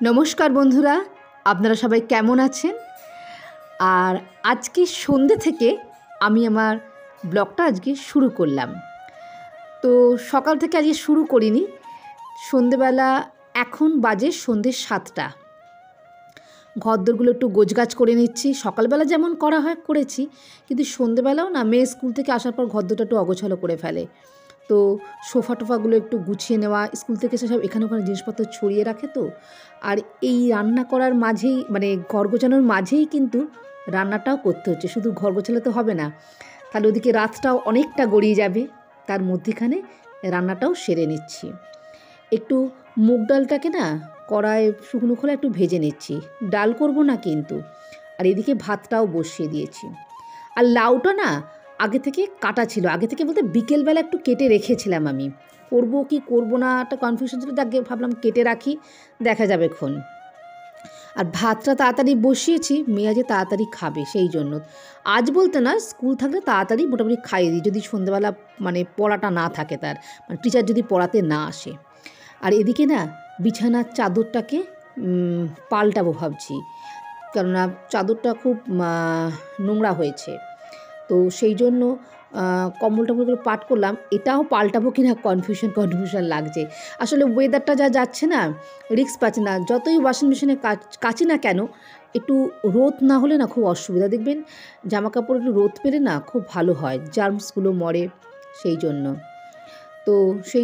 নমস্কার বন্ধুরা, আপনারা সবাই কেমন আছেন? আর আজকে সন্ধ্যে থেকে আমি আমার ব্লগটা আজকে শুরু করলাম। তো সকাল থেকে আজকে শুরু করিনি, সন্ধেবেলা এখন বাজে সন্ধ্যে 7টা। ঘরদোরগুলো একটু গোছগাছ করে নিচ্ছি। সকালবেলা যেমন করা হয় করেছি, কিন্তু সন্ধেবেলাও না মেয়ে স্কুল থেকে আসার পর ঘরদোরটা একটু অগোছালো করে ফেলে। তো সোফা টোফাগুলো একটু গুছিয়ে নেওয়া, স্কুল থেকে এসে সব এখানে ওখানে জিনিসপত্র ছড়িয়ে রাখে। তো আর এই রান্না করার মাঝেই মানে ঘর গোছানোর মাঝেই কিন্তু রান্নাটাও করতে হচ্ছে। শুধু ঘর গোছালে তো হবে না, তাহলে ওদিকে রাতটাও অনেকটা গড়িয়ে যাবে। তার মধ্যেখানে রান্নাটাও সেরে নিচ্ছি। একটু মুগ ডালটাকে না কড়ায় শুকনো খোলা একটু ভেজে নিচ্ছি, ডাল করব না কিন্তু। আর এদিকে ভাতটাও বসিয়ে দিয়েছি। আর লাউটা না আগে থেকে কাটা ছিল, আগে থেকে বলতে বিকেলবেলা একটু কেটে রেখেছিলাম। আমি করব কি করব না একটা কনফিউশন ছিল, তাকে ভাবলাম কেটে রাখি, দেখা যাবে ক্ষণ। আর ভাতটা তাড়াতাড়ি বসিয়েছি, মেয়ে আজকে তাড়াতাড়ি খাবে সেই জন্য। আজ বলতে না, স্কুল থাকলে তাড়াতাড়ি মোটামুটি খাইয়ে দিই, যদি সন্ধ্যেবেলা মানে পড়াটা না থাকে, তার মানে টিচার যদি পড়াতে না আসে। আর এদিকে না বিছানার চাদরটাকে পাল্টাবো ভাবছি, কেননা চাদরটা খুব নোংরা হয়েছে। তো সেই জন্য কম্বল টম্বলগুলো পাট করলাম, এটাও পাল্টাবো কিনা কনফিউশন লাগছে। আসলে ওয়েদারটা যা যাচ্ছে না, রিস্ক পাচ্ছে না। যতই ওয়াশিং মেশিনে কাচি না কেন, একটু রোদ না হলে না খুব অসুবিধা। দেখবেন জামা কাপড় একটু রোদ পেলে না খুব ভালো হয়, জার্মসগুলো মরে। সেই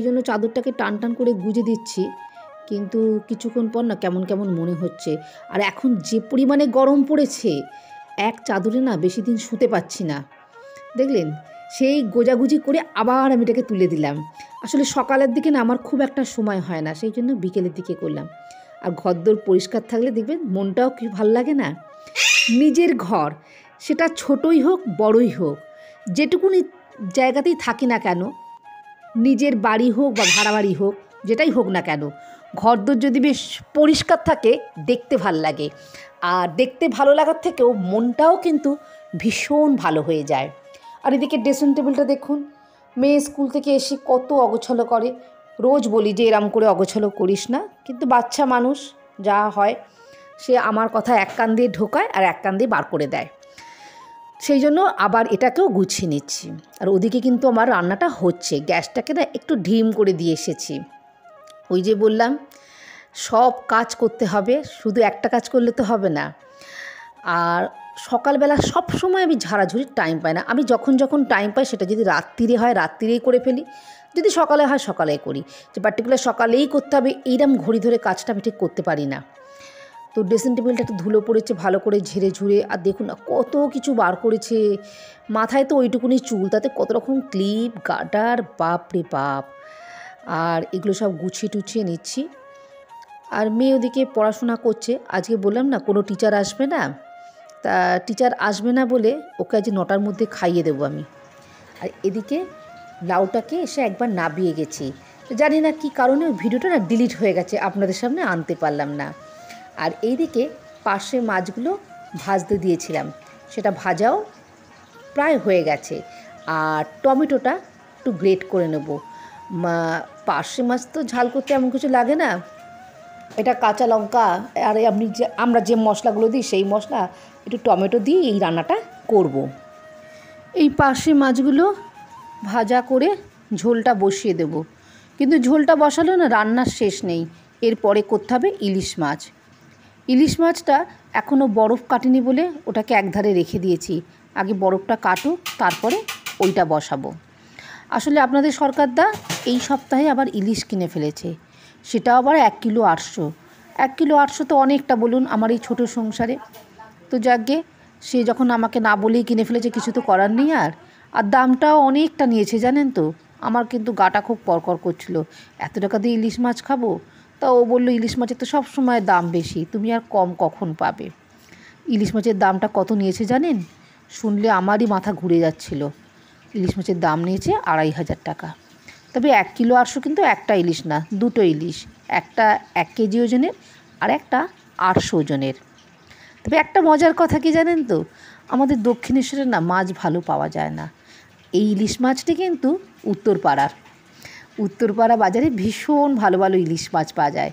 জন্য চাদরটাকে টান টান করে গুজে দিচ্ছি, কিন্তু কিছুক্ষণ পর না কেমন কেমন মনে হচ্ছে। আর এখন যে পরিমাণে গরম পড়েছে, এক চাদরে না বেশি দিন শুতে পাচ্ছি না। দেখলেন, সেই গোজাগুজি করে আবার আমি এটাকে তুলে দিলাম। আসলে সকালের দিকে না আমার খুব একটা সময় হয় না, সেই জন্য বিকেলের দিকে করলাম। আর ঘরদোর পরিষ্কার থাকলে দেখবেন মনটাও কি ভাল লাগে না। নিজের ঘর, সেটা ছোটই হোক বড়ই হোক, যেটুকুনি জায়গাতেই থাকি না কেন, নিজের বাড়ি হোক বা ভাড়া বাড়ি হোক, যেটাই হোক না কেন, ঘরদোর যদি বেশ পরিষ্কার থাকে দেখতে ভাল লাগে। আর দেখতে ভালো লাগার থেকেও মনটাও কিন্তু ভীষণ ভালো হয়ে যায়। আর এদিকে ড্রেসিং টেবিলটা দেখুন, মেয়ে স্কুল থেকে এসে কত অগোছালো করে। রোজ বলি যে এরম করে অগোছালো করিস না, কিন্তু বাচ্চা মানুষ যা হয়, সে আমার কথা এক কান দিয়ে ঢোকায় আর এক কান দিয়ে বার করে দেয়। সেই জন্য আবার এটাকেও গুছিয়ে নিচ্ছি। আর ওদিকে কিন্তু আমার রান্নাটা হচ্ছে, গ্যাসটাকে না একটু ঢিম করে দিয়ে এসেছি। ওই যে বললাম, সব কাজ করতে হবে, শুধু একটা কাজ করলে তো হবে না। আর সকালবেলা সব সময় আমি ঝাড়াঝুড়ির টাইম পাই না। আমি যখন যখন টাইম পাই, সেটা যদি রাত্রিরে হয় রাত্রিরেই করে ফেলি, যদি সকালে হয় সকালেই করি। যে পার্টিকুলার সকালেই করতে হবে এইরকম ঘড়ি ধরে কাজটা আমি ঠিক করতে পারি না। তো ড্রেসিং টেবিলটা একটু ধুলো পড়েছে, ভালো করে ঝেড়ে ঝুড়ে। আর দেখুন না কত কিছু বার করেছে। মাথায় তো ওইটুকুনি চুল, তাতে কত রকম ক্লিপ গার্ডার, বাপ রে বাপ। আর এগুলো সব গুছিয়ে টুছিয়ে নিচ্ছি। আর মেয়ে ওদিকে পড়াশোনা করছে। আজকে বললাম না কোনো টিচার আসবে না, তা টিচার আসবে না বলে ওকে আজ 9টার মধ্যে খাইয়ে দেবো আমি। আর এদিকে লাউটাকে এসে একবার নাবিয়ে গেছি, জানি না কী কারণে ভিডিওটা না ডিলিট হয়ে গেছে, আপনাদের সামনে আনতে পারলাম না। আর এইদিকে পার্শে মাছগুলো ভাজতে দিয়েছিলাম, সেটা ভাজাও প্রায় হয়ে গেছে। আর টমেটোটা একটু গ্রেট করে নেব। পার্শে মাছ তো ঝাল করতে এমন কিছু লাগে না, এটা কাঁচা লঙ্কা আর আমরা যে মশলাগুলো দিই সেই মশলা, একটু টমেটো দিয়ে এই রান্নাটা করব। এই পার্শে মাছগুলো ভাজা করে ঝোলটা বসিয়ে দেব। কিন্তু ঝোলটা বসালো না রান্নার শেষ নেই, এরপরে করতে হবে ইলিশ মাছ। ইলিশ মাছটা এখনও বরফ কাটেনি বলে ওটাকে একধারে রেখে দিয়েছি। আগে বরফটা কাটুক, তারপরে ওইটা বসাবো। আসলে আপনাদের সরকারদা এই সপ্তাহে আবার ইলিশ কিনে ফেলেছে, সেটাও আবার 1 কিলো 800। 1 কিলো 800 তো অনেকটা বলুন আমার এই ছোটো সংসারে। তো যাকগে, সে যখন আমাকে না বলেই কিনে ফেলেছে, কিছু তো করার নেই। আর দামটাও অনেকটা নিয়েছে জানেন তো। আমার কিন্তু গাটা খুব করকর করছিল, এত টাকা দিয়ে ইলিশ মাছ খাবো। তা ও বললো ইলিশ মাছের তো সব সময় দাম বেশি, তুমি আর কম কখন পাবে। ইলিশ মাছের দামটা কত নিয়েছে জানেন? শুনলে আমারই মাথা ঘুরে যাচ্ছিল। ইলিশ মাছের দাম নিয়েছে 2500 টাকা। তবে 1 কিলো 800 কিন্তু একটা ইলিশ না, দুটো ইলিশ, একটা 1 কেজি ওজনের আর একটা 800 ওজনের। তবে একটা মজার কথা কি জানেন তো, আমাদের দক্ষিণেশ্বরে না মাছ ভালো পাওয়া যায় না। এই ইলিশ মাছটি কিন্তু উত্তরপাড়া বাজারে ভীষণ ভালো ভালো ইলিশ মাছ পাওয়া যায়।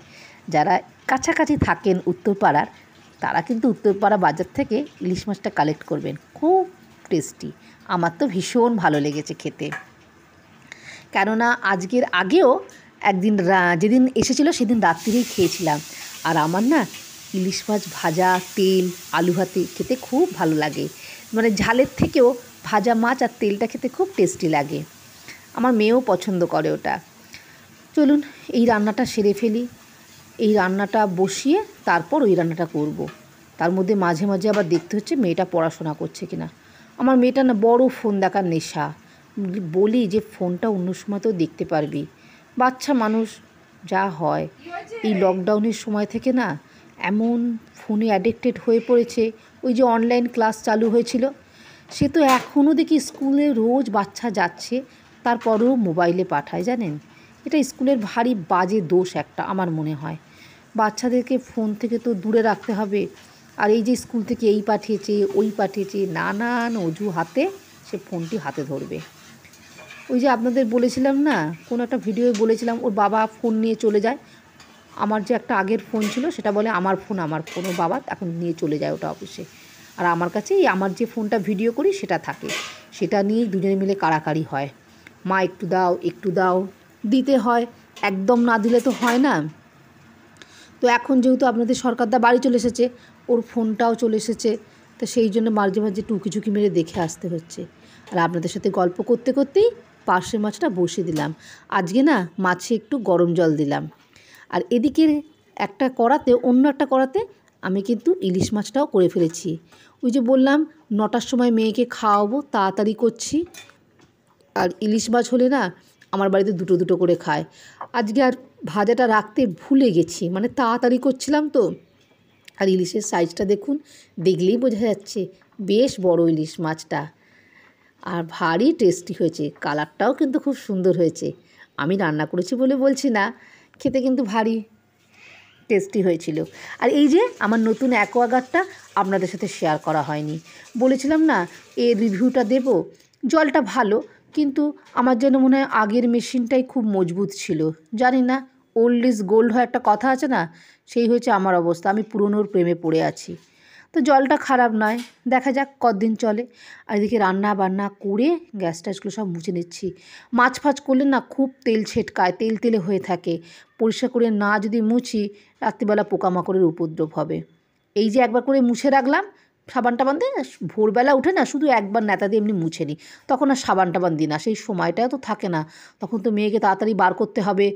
যারা কাছাকাছি থাকেন উত্তরপাড়ার, তারা কিন্তু উত্তরপাড়া বাজার থেকে ইলিশ মাছটা কালেক্ট করবেন। খুব টেস্টি, আমার তো ভীষণ ভালো লেগেছে খেতে। কেননা আজকের আগেও একদিন যেদিন এসেছিলো সেদিন রাত্রিরেই খেয়েছিলাম। আর আমার না ইলিশ মাছ ভাজা, তেল, আলু ভাতে খেতে খুব ভালো লাগে। মানে ঝালের থেকেও ভাজা মাছ আর তেলটা খেতে খুব টেস্টি লাগে। আমার মেয়েও পছন্দ করে ওটা। চলুন এই রান্নাটা সেরে ফেলি। এই রান্নাটা বসিয়ে তারপর ওই রান্নাটা করব। তার মধ্যে মাঝে মাঝে আবার দেখতে হচ্ছে মেয়েটা পড়াশোনা করছে কিনা। আমার মেয়েটা না বড় ফোন দেখার নেশা। বলি যে ফোনটা অন্য সময় তো দেখতে পারবি, বাচ্চা মানুষ যা হয়। এই লকডাউনের সময় থেকে না এমন ফোনে অ্যাডিক্টেড হয়ে পড়েছে। ওই যে অনলাইন ক্লাস চালু হয়েছিল, সে তো এখনও দেখি স্কুলে রোজ বাচ্চা যাচ্ছে, তারপরেও মোবাইলে পাঠায়। জানেন, এটা স্কুলের ভারী বাজে দোষ একটা আমার মনে হয়। বাচ্চাদেরকে ফোন থেকে তো দূরে রাখতে হবে। আর এই যে স্কুল থেকে এই পাঠিয়েছে ওই পাঠিয়েছে, নানান অজুহাতে সে ফোনটি হাতে ধরবে। ওই যে আপনাদের বলেছিলাম না, কোনো একটা ভিডিওয়ে বলেছিলাম ওর বাবা ফোন নিয়ে চলে যায়। আমার যে একটা আগের ফোন ছিল সেটা বলে আমার ফোন, ওর বাবা এখন নিয়ে চলে যায় ওটা অফিসে। আর আমার কাছে আমার যে ফোনটা ভিডিও করি সেটা থাকে, সেটা নিয়েই দুজনে মিলে কাড়াকাড়ি হয়। মা একটু দাও, একটু দাও, দিতে হয়, একদম না দিলে তো হয় না। তো এখন যেহেতু আপনাদের সরকারদা বাড়ি চলে এসেছে, ওর ফোনটাও চলে এসেছে, তো সেই জন্য মাঝে মাঝে টুকি মেরে দেখে আসতে হচ্ছে। আর আপনাদের সাথে গল্প করতে করতেই পার্শে মাছটা বসিয়ে দিলাম। আজকে না মাছে একটু গরম জল দিলাম। আর এদিকে অন্য একটা কড়াতে আমি কিন্তু ইলিশ মাছটাও করে ফেলেছি। ওই যে বললাম 9টার সময় মেয়েকে খাওয়াবো, তাড়াতাড়ি করছি। আর ইলিশ মাছ হলে না আমার বাড়িতে দুটো দুটো করে খায়। আজকে আর ভাজাটা রাখতে ভুলে গেছি, মানে তাড়াতাড়ি করছিলাম তো। আর ইলিশের সাইজটা দেখুন, দেখলেই বোঝা যাচ্ছে বেশ বড় ইলিশ মাছটা। আর ভারী টেস্টি হয়েছে, কালারটাও কিন্তু খুব সুন্দর হয়েছে। আমি রান্না করেছি বলে বলছি না, খেতে কিন্তু ভারী টেস্টি হয়েছিল। আর এই যে আমার নতুন অ্যাকোয়াগার্ডটা আপনাদের সাথে শেয়ার করা হয়নি, বলেছিলাম না এর রিভিউটা দেব। জলটা ভালো, কিন্তু আমার যেন মনে হয় আগের মেশিনটাই খুব মজবুত ছিল। জানি না, ওল্ড ইজ গোল্ড হয় একটা কথা আছে না, সেই হয়েছে আমার অবস্থা। আমি পুরনোর প্রেমে পড়ে আছি। তো জলটা খারাপ নয়, দেখা যাক কতদিন চলে। আর এদিকে রান্না বান্না করে গ্যাস ট্যাসগুলো সব মুছে নিচ্ছি। মাছ ফাছ করলে না খুব তেল ছেটকায়, তেল তেলে হয়ে থাকে। পরিষ্কার করে না যদি মুছি, রাত্রিবেলা পোকামাকড়ের উপদ্রব হবে। এই যে একবার করে মুছে রাখলাম, সাবান টাবান দিয়ে ভোরবেলা উঠে না শুধু একবার ন্যাতা দিয়ে এমনি মুছে নিই। তখন আর সাবান টাবান দিই না, সেই সময়টাও তো থাকে না। তখন তো মেয়েকে তাড়াতাড়ি বার করতে হবে,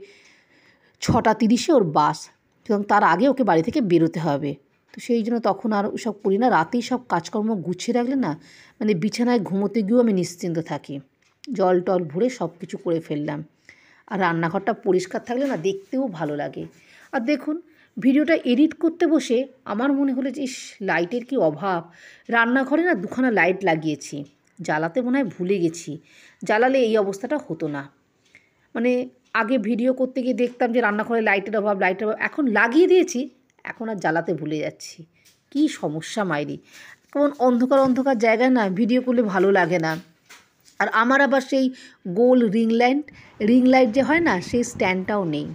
6:30 ওর বাস, এবং তার আগে ওকে বাড়ি থেকে বেরোতে হবে। তো সেই জন্য তখন আর ওসব করি না। রাতেই সব কাজকর্ম গুছিয়ে রাখলে না, মানে বিছানায় ঘুমোতে গিয়েও আমি নিশ্চিন্ত থাকি। জল টল ভরে সব কিছু করে ফেললাম। আর রান্নাঘরটা পরিষ্কার থাকলে না দেখতেও ভালো লাগে। আর দেখুন, ভিডিওটা এডিট করতে বসে আমার মনে হলো যে লাইটের কি অভাব। রান্নাঘরে না দুখানা লাইট লাগিয়েছি, জ্বালাতে মনে হয় ভুলে গেছি। জ্বালালে এই অবস্থাটা হতো না। মানে আগে ভিডিও করতে গিয়ে দেখতাম যে রান্নাঘরে লাইটের অভাব, এখন লাগিয়ে দিয়েছি, এখন আর জ্বালাতে ভুলে যাচ্ছি। কি সমস্যা মাইরি, কেমন অন্ধকার অন্ধকার জায়গায় না ভিডিও করলে ভালো লাগে না। আর আমার আবার সেই গোল রিং লাইট যে হয় না, সেই স্ট্যান্ডটাও নেই,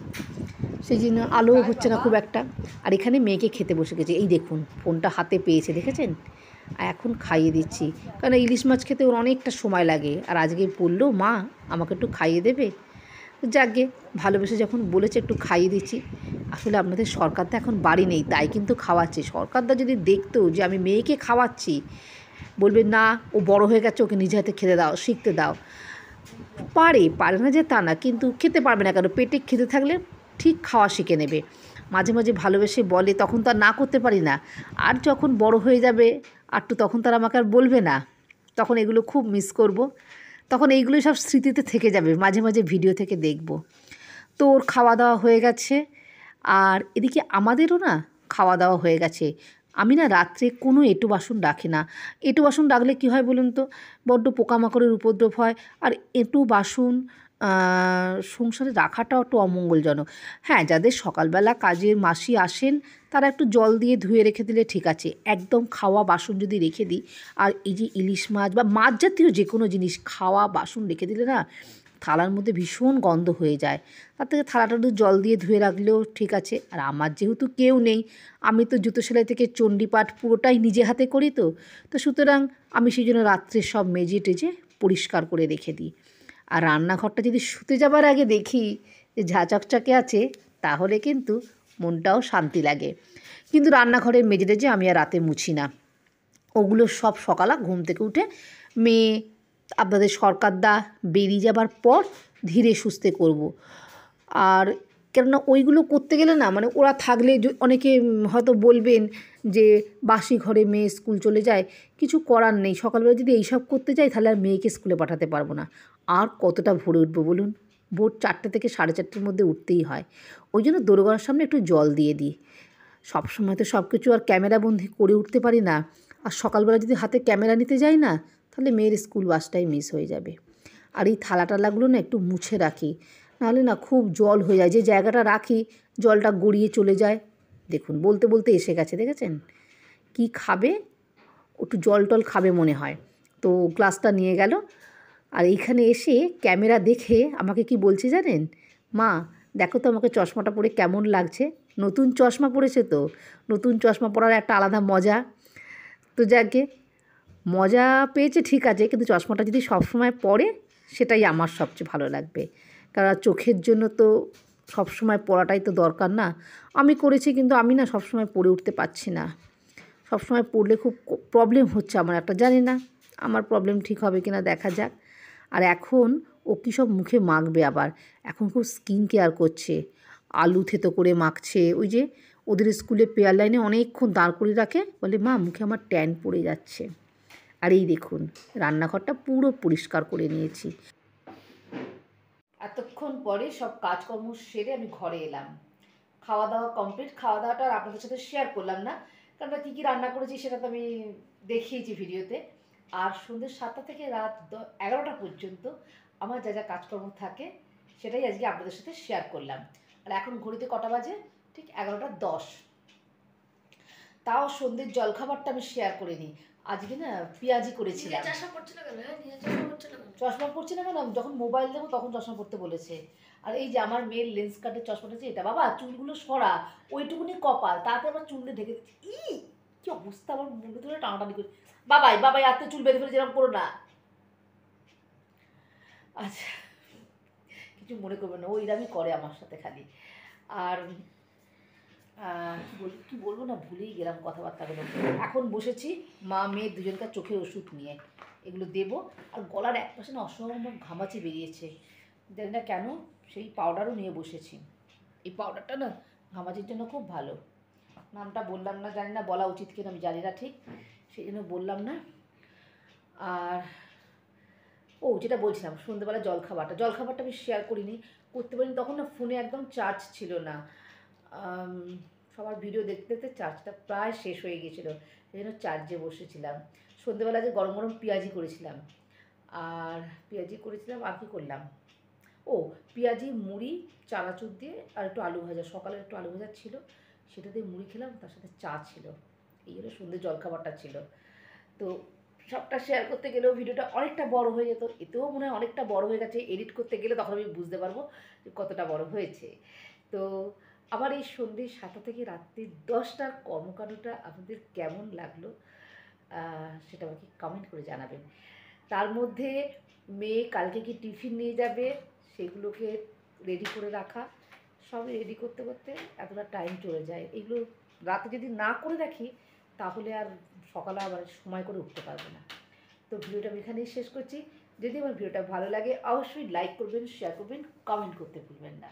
সেই জন্য আলোও হচ্ছে না খুব একটা। আর এখানে মেয়েকে খেতে বসে গেছে, এই দেখুন ফোনটা হাতে পেয়েছে, দেখেছেন? আর এখন খাইয়ে দিচ্ছি, কারণ ইলিশ মাছ খেতে ওর অনেকটা সময় লাগে। আর আজকে বললো মা আমাকে একটু খাইয়ে দেবে। যাকগে, ভালোবেসে যখন বলেছে একটু খাইয়ে দিচ্ছি। আসলে আপনাদের সরকারদা এখন বাড়ি নেই, তাই কিন্তু খাওয়াচ্ছে। সরকারদা যদি দেখতো যে আমি মেয়েকে খাওয়াচ্ছি, বলবে না ও বড় হয়ে গেছে, ওকে নিজে হাতে খেতে দাও, শিখতে দাও। পারে না যে তা না, কিন্তু খেতে পারবে না কেন? পেটে খেতে থাকলে ঠিক খাওয়া শিখে নেবে। মাঝে মাঝে ভালোবেসে বলে, তখন তো আর না করতে পারি না। আর যখন বড় হয়ে যাবে আরটু, তখন তারা আমাকে আর বলবে না, তখন এগুলো খুব মিস করব। তখন এইগুলো সব স্মৃতিতে থেকে যাবে, মাঝে মাঝে ভিডিও থেকে দেখব। তো ওর খাওয়া দাওয়া হয়ে গেছে। আর এদিকে আমাদেরও না খাওয়া দাওয়া হয়ে গেছে। আমি না রাত্রে কোনো এঁটো বাসন রাখি না। এঁটো বাসন রাখলে কী হয় বলুন তো, বড্ড পোকামাকড়ের উপদ্রব হয়। আর এঁটো বাসন সংসারে রাখাটাও একটু অমঙ্গলজনক। হ্যাঁ, যাদের সকালবেলা কাজের মাসি আসেন তারা একটু জল দিয়ে ধুয়ে রেখে দিলে ঠিক আছে। একদম খাওয়া বাসন যদি রেখে দিই, আর এই যে ইলিশ মাছ বা মাছ জাতীয় যে কোনো জিনিস খাওয়া বাসন রেখে দিলে না, থালার মধ্যে ভীষণ গন্ধ হয়ে যায়। তার থেকে থালাটা একটু জল দিয়ে ধুয়ে রাখলেও ঠিক আছে। আর আমার যেহেতু কেউ নেই, আমি তো জুতো সেলাই থেকে চণ্ডীপাঠ পুরোটাই নিজে হাতে করি, তো সুতরাং আমি সেই জন্য রাত্রে সব মেজে টেজে পরিষ্কার করে রেখে দিই। আর রান্নাঘরটা যদি শুতে যাবার আগে দেখি যে ঝাঁ চকচকে আছে, তাহলে কিন্তু মনটাও শান্তি লাগে। কিন্তু রান্নাঘরের মেজে টেজে আমি আর রাতে মুছি না, ওগুলো সব সকালে ঘুম থেকে উঠে মেয়ে আপনাদের সরকারদা বেরিয়ে যাবার পর ধীরে সুস্থে করব। আর কেননা ওইগুলো করতে গেলে না, মানে ওরা থাকলে অনেকে হয়তো বলবেন যে বাসি ঘরে মেয়ে স্কুল চলে যায়, কিছু করার নেই। সকালবেলা যদি এইসব করতে যাই তাহলে আর মেয়েকে স্কুলে পাঠাতে পারবো না। আর কতটা ভোরে উঠবো বলুন? ভোর 4টে থেকে 4:30-র মধ্যে উঠতেই হয়। ওই জন্য দোরগোড়ার সামনে একটু জল দিয়ে দিই। সবসময় তো সব কিছু আর ক্যামেরাবন্দি করে উঠতে পারি না। আর সকালবেলা যদি হাতে ক্যামেরা নিতে যাই না, তাহলে মেয়ের স্কুল বাসটাই মিস হয়ে যাবে। আর এই থালা টালাগুলো না একটু মুছে রাখি, নাহলে না খুব জল হয়ে যায়। যে জায়গাটা রাখি জলটা গড়িয়ে চলে যায়। দেখুন বলতে বলতে এসে গেছে, দেখেছেন? কি খাবে? একটু জল টল খাবে মনে হয়, তো গ্লাসটা নিয়ে গেল। আর এইখানে এসে ক্যামেরা দেখে আমাকে কি বলছে জানেন? মা দেখো তো আমাকে চশমাটা পরে কেমন লাগছে। নতুন চশমা পরেছে তো, নতুন চশমা পরার একটা আলাদা মজা। তো যাকে মজা পেয়েছে ঠিক আছে, কিন্তু চশমাটা যদি সবসময় পরে সেটাই আমার সবচেয়ে ভালো লাগবে। কারণ চোখের জন্য তো সবসময় পরাটাই তো দরকার না। আমি করেছি, কিন্তু আমি না সবসময় পরে উঠতে পারছি না। সবসময় পড়লে খুব প্রবলেম হচ্ছে আমার একটা, জানি না আমার প্রবলেম ঠিক হবে কি না, দেখা যাক। আর এখন ও কী সব মুখে মাখবে আবার, এখন খুব স্কিন কেয়ার করছে। আলু থেতো করে মাখছে। ওই যে ওদের স্কুলে পেয়ার লাইনে অনেকক্ষণ দাঁড় করে রাখে, বলে মা মুখে আমার ট্যান পড়ে যাচ্ছে। আর এই দেখুন রান্নাঘরটা পুরো পরিষ্কার করে নিয়েছি। এতক্ষণ পরে সব কাজকর্ম সেরে আমি ঘরে এলাম। খাওয়া দাওয়া কমপ্লিট। খাওয়া দাওয়াটা আর আপনাদের সাথে শেয়ার করলাম না, কারণ কী কী রান্না করেছি সেটা তো আমি দেখিয়েছি ভিডিওতে। আর সন্ধ্যে 7টা থেকে রাত 11টা পর্যন্ত আমার যা যা কাজকর্ম থাকে সেটাই আজকে আপনাদের সাথে শেয়ার করলাম। আর এখন ঘড়িতে কটা বাজে? ঠিক 11টা 10। তাও সন্ধ্যের জলখাবারটা আমি শেয়ার করে নিই। আজকে না পেঁয়াজি করেছিলাম। চশমা পড়ছি না কেন? যখন মোবাইল দেবো তখন চশমা পড়তে বলেছে। আর এই যে আমার মেয়ের লেন্স কাটের চশমাটা আছে, এটা বাবা চুলগুলো সরা, ওইটুকুনি কপাল, তাতে আবার চুল দিয়ে ঢেকে দিচ্ছে। কি অবস্থা, আমার মুখে ধরে টানাটানি করছে। বাবাই বাবাই আর তো চুল বেঁধে ফেলে, যেরকম করো না। আচ্ছা কিছু মনে করবে না, ও এরকমই করে আমার সাথে খালি। আর কি বলবো না, ভুলেই গেলাম কথাবার্তাগুলো। এখন বসেছি মা মেয়ে দুজনকার চোখের ওষুধ নিয়ে, এগুলো দেবো। আর গলার এক পাশে না অসম্ভব ঘামাচি বেরিয়েছে, জানি না কেন। সেই পাউডারও নিয়ে বসেছি। এই পাউডারটা না ঘামাচির জন্য খুব ভালো। নামটা বললাম না, জানি না বলা উচিত কিনা, আমি জানি না ঠিক, সেই জন্য বললাম না। আর যেটা বলছিলাম, সন্ধ্যেবেলা জলখাবারটা আমি শেয়ার করতে পারিনি তখন না, ফোনে একদম চার্জ ছিল না। সবার ভিডিও দেখতে দেখতে চার্জটা প্রায় শেষ হয়ে গিয়েছিলো, সেই জন্য চার্জে বসেছিলাম। সন্ধ্যেবেলা যে গরম গরম পেঁয়াজি করেছিলাম, আর কি করলাম, পেঁয়াজি মুড়ি চানাচুর দিয়ে আর একটু আলু ভাজা, সকালে একটু আলু ভাজা ছিল, সেটা দিয়ে মুড়ি খেলাম, তার সাথে চা ছিল। এই হলো সন্ধ্যে জলখাবারটা ছিল। তো সবটা শেয়ার করতে গেলেও ভিডিওটা অনেকটা বড় হয়ে যেত, এতেও মনে হয় অনেকটা বড় হয়ে গেছে। এডিট করতে গেলে তখন আমি বুঝতে পারবো যে কতটা বড় হয়েছে। তো আমার এই সন্ধ্যে 7টা থেকে রাত্রি 10টার কর্মকাণ্ডটা আপনাদের কেমন লাগলো সেটা আমাকে কমেন্ট করে জানাবেন। তার মধ্যে মেয়ে কালকে কি টিফিন নিয়ে যাবে সেগুলোকে রেডি করে রাখা, সব রেডি করতে করতে এতটা টাইম চলে যায়। এগুলো রাতে যদি না করে রাখি তাহলে আর সকালে আবার সময় করে উঠতে পারবো না। তো ভিডিওটা আমি এখানেই শেষ করছি। যদি আমার ভিডিওটা ভালো লাগে অবশ্যই লাইক করবেন, শেয়ার করবেন, কমেন্ট করতে ভুলবেন না।